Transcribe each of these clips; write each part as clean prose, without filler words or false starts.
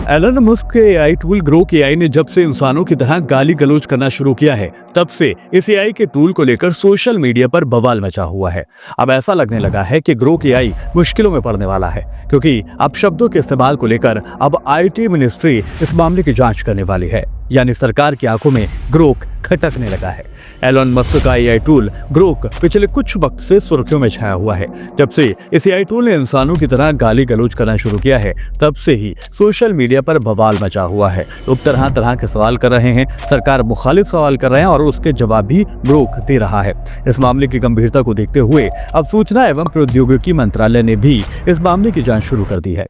Elon Musk के AI tool Grok AI ने जब से इंसानों की तरह गाली गलौज करना शुरू किया है, तब से इस एआई के टूल को लेकर सोशल मीडिया पर बवाल मचा हुआ है। अब ऐसा लगने लगा है कि ग्रोक एआई मुश्किलों में पड़ने वाला है, क्योंकि अब शब्दों के इस्तेमाल को लेकर अब आईटी मिनिस्ट्री इस मामले की जांच करने वाली है। यानी सरकार की आंखों में ग्रोक खटकने लगा है। एलन मस्क का एआई टूल ग्रोक पिछले कुछ वक्त से सुर्खियों में छाया हुआ है। जब से इस एआई टूल ने इंसानों की तरह गाली गलौज करना शुरू किया है, तब से ही सोशल मीडिया पर बवाल मचा हुआ है। लोग तरह तरह के सवाल कर रहे हैं, सरकार मुखालिफ सवाल कर रहे हैं और उसके जवाब भी ग्रोक दे रहा है। इस मामले की गंभीरता को देखते हुए अब सूचना एवं प्रौद्योगिकी मंत्रालय ने भी इस मामले की जांच शुरू कर दी है।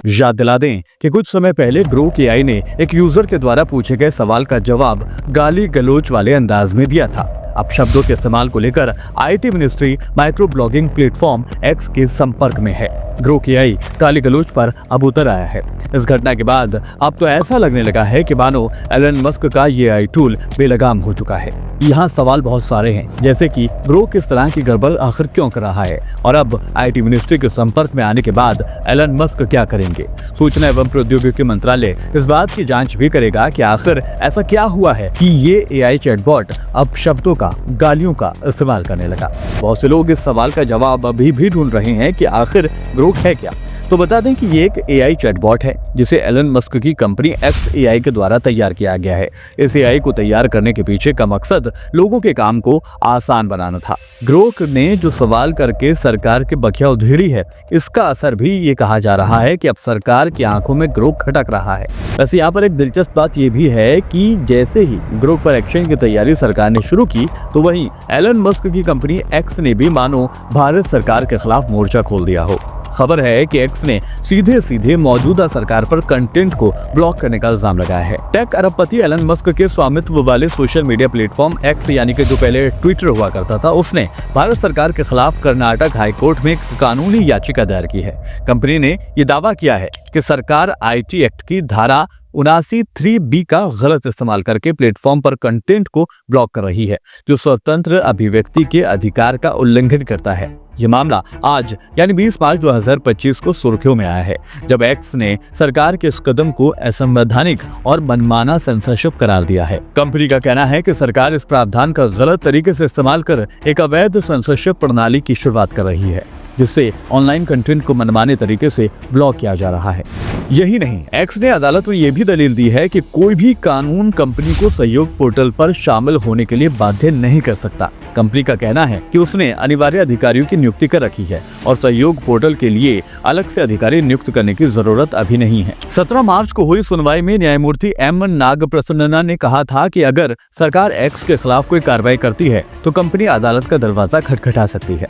याद दिला दें कि कुछ समय पहले ग्रोक एआई ने एक यूजर के द्वारा पूछे गए सवाल का जवाब गाली गलौज वाले अंदाज में दिया था। अब शब्दों के इस्तेमाल को लेकर IT ministry micro blogging platform x के संपर्क में है। ग्रोक एआई गाली गलौज पर अब उतर आया है। इस घटना के बाद अब तो ऐसा लगने लगा है कि मानो एलन मस्क का ये एआई टूल बेलगाम हो चुका है। यहाँ सवाल बहुत सारे हैं, जैसे कि ग्रोक इस तरह की गड़बड़ आखिर क्यों कर रहा है, और अब आईटी मिनिस्ट्री के संपर्क में आने के बाद एलन मस्क क्या करेंगे। सूचना एवं प्रौद्योगिकी मंत्रालय इस बात की जांच भी करेगा कि आखिर ऐसा क्या हुआ है कि ये एआई चैटबॉट अब शब्दों का, गालियों का इस्तेमाल करने लगा। बहुत से लोग इस सवाल का जवाब अभी भी ढूंढ रहे हैं कि आखिर ग्रोक है क्या। तो बता दें कि ये एक एआई चैटबॉट है जिसे एलन मस्क की कंपनी एक्स एआई के द्वारा तैयार किया गया है। इस एआई को तैयार करने के पीछे का मकसद लोगों के काम को आसान बनाना था। ग्रोक ने जो सवाल करके सरकार की बखिया उधेड़ी है, इसका असर भी ये कहा जा रहा है कि अब सरकार की आंखों में ग्रोक खटक रहा है। वैसे यहाँ पर एक दिलचस्प बात ये भी है कि जैसे ही ग्रोक पर एक्शन की तैयारी सरकार ने शुरू की, तो वहीं एलन मस्क की कंपनी एक्स ने भी मानो भारत सरकार के खिलाफ मोर्चा खोल दिया हो। खबर है कि एक्स ने सीधे सीधे मौजूदा सरकार पर कंटेंट को ब्लॉक करने का इल्जाम लगाया है। टेक अरबपति एलन मस्क के स्वामित्व वाले सोशल मीडिया प्लेटफॉर्म एक्स, यानी कि जो पहले ट्विटर हुआ करता था, उसने भारत सरकार के खिलाफ कर्नाटक हाईकोर्ट में एक कानूनी याचिका दायर की है। कंपनी ने ये दावा किया है कि सरकार आईटी एक्ट की धारा 79(3)(b) का गलत इस्तेमाल करके प्लेटफॉर्म पर कंटेंट को ब्लॉक कर रही है, जो स्वतंत्र अभिव्यक्ति के अधिकार का उल्लंघन करता है। ये मामला आज यानी 20 मार्च 2025 को सुर्खियों में आया है, जब एक्स ने सरकार के इस कदम को असंवैधानिक और मनमाना सेंसरशिप करार दिया है। कंपनी का कहना है कि सरकार इस प्रावधान का गलत तरीके से इस्तेमाल कर एक अवैध सेंसरशिप प्रणाली की शुरुआत कर रही है, जिससे ऑनलाइन कंटेंट को मनमाने तरीके से ब्लॉक किया जा रहा है। यही नहीं, एक्स ने अदालत में यह भी दलील दी है कि कोई भी कानून कंपनी को सहयोग पोर्टल पर शामिल होने के लिए बाध्य नहीं कर सकता। कंपनी का कहना है कि उसने अनिवार्य अधिकारियों की नियुक्ति कर रखी है और सहयोग पोर्टल के लिए अलग से अधिकारी नियुक्त करने की जरूरत अभी नहीं है। 17 मार्च को हुई सुनवाई में न्यायमूर्ति एम नागप्रसन्ना ने कहा था कि अगर सरकार एक्स के खिलाफ कोई कार्रवाई करती है तो कंपनी अदालत का दरवाजा खटखटा सकती है।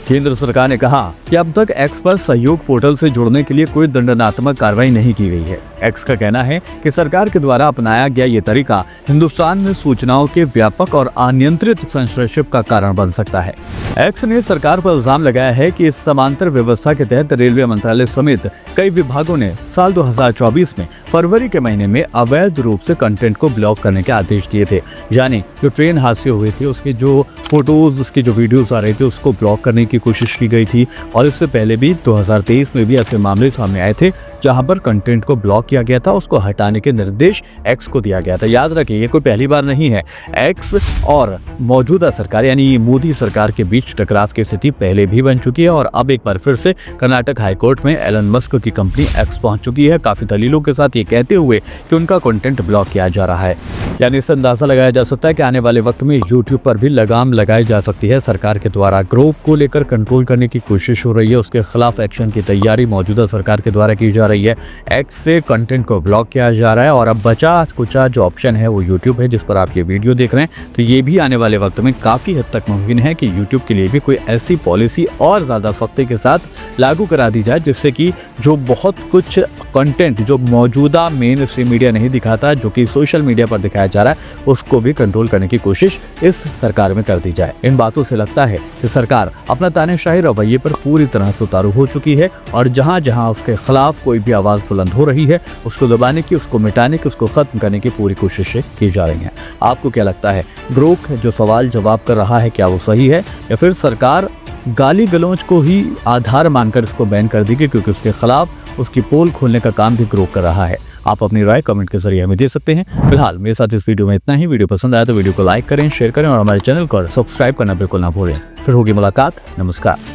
केंद्र सरकार ने कहा कि अब तक एक्स पर सहयोग पोर्टल से जुड़ने के लिए कोई दंडात्मक कार्रवाई नहीं की गई है। एक्स का कहना है कि सरकार के द्वारा अपनाया गया ये तरीका हिंदुस्तान में सूचनाओं के व्यापक और अनियंत्रित सेंसरशिप का कारण बन सकता है। एक्स ने सरकार पर इल्जाम लगाया है कि इस समांतर व्यवस्था के तहत रेलवे मंत्रालय समेत कई विभागों ने साल 2024 में फरवरी के महीने में अवैध रूप से कंटेंट को ब्लॉक करने के आदेश दिए थे। यानी जो ट्रेन हादसे हुए थे, उसके जो फोटोज, उसके जो वीडियोस आ रहे थे, उसको ब्लॉक करने की कोशिश की गई थी। और इससे पहले भी 2023 में भी ऐसे मामले सामने आए थे जहां पर कंटेंट को ब्लॉक किया गया था, उसको हटाने के निर्देश एक्स को दिया गया था। याद रखिए, ये कोई पहली बार नहीं है। एक्स और मौजूदा सरकार यानी मोदी सरकार के बीच टकराव की स्थिति पहले भी बन चुकी है और अब एक बार फिर से कर्नाटक हाईकोर्ट में एलन मस्क की कंपनी एक्स पहुंच चुकी है, काफी दलीलों के साथ ये कहते हुए कि उनका कंटेंट ब्लॉक किया जा रहा है। यानी इससे अंदाजा लगाया जा सकता है कि आने वाले वक्त में यूट्यूब पर भी लगाम लगाई जा सकती है। सरकार के द्वारा ग्रोक को लेकर कंट्रोल करने की कोशिश हो रही है, उसके खिलाफ एक्शन की तैयारी मौजूदा सरकार के द्वारा की जा रही है। एक्स से कंटेंट को ब्लॉक किया जा रहा है और अब बचा कुचा जो ऑप्शन है वो यूट्यूब है, जिस पर आप ये वीडियो देख रहे हैं। तो ये भी आने वाले वक्त में काफी हद तक मुमकिन है कि यूट्यूब के लिए भी कोई ऐसी पॉलिसी और ज्यादा सख्ती के साथ लागू करा दी जाए, जिससे कि जो बहुत कुछ कंटेंट जो मौजूदा मेन स्ट्रीम मीडिया नहीं दिखाता, जो कि सोशल मीडिया पर दिखाया जा रहा है, उसको भी कंट्रोल करने की कोशिश इस सरकार में कर दी जाए। इन बातों से लगता है कि सरकार अपना तानाशाही रवैये पर पूरी तरह से उतारू हो चुकी है और जहां जहां उसके खिलाफ कोई भी आवाज बुलंद हो रही है, उसको दबाने की, उसको मिटाने की, उसको खत्म करने की पूरी कोशिशें की जा रही हैं। आपको क्या लगता है, ग्रोक जो सवाल जवाब कर रहा है, क्या वो सही है, या फिर सरकार गाली गलौज को ही आधार मानकर इसको बैन कर देगी क्योंकि उसके खिलाफ उसकी पोल खोलने का काम भी ग्रोक कर रहा है। आप अपनी राय कमेंट के जरिए हमें दे सकते हैं। फिलहाल मेरे साथ इस वीडियो में इतना ही। वीडियो पसंद आया तो वीडियो को लाइक करें, शेयर करें और हमारे चैनल को सब्सक्राइब करना बिल्कुल ना भूलें। फिर होगी मुलाकात। नमस्कार।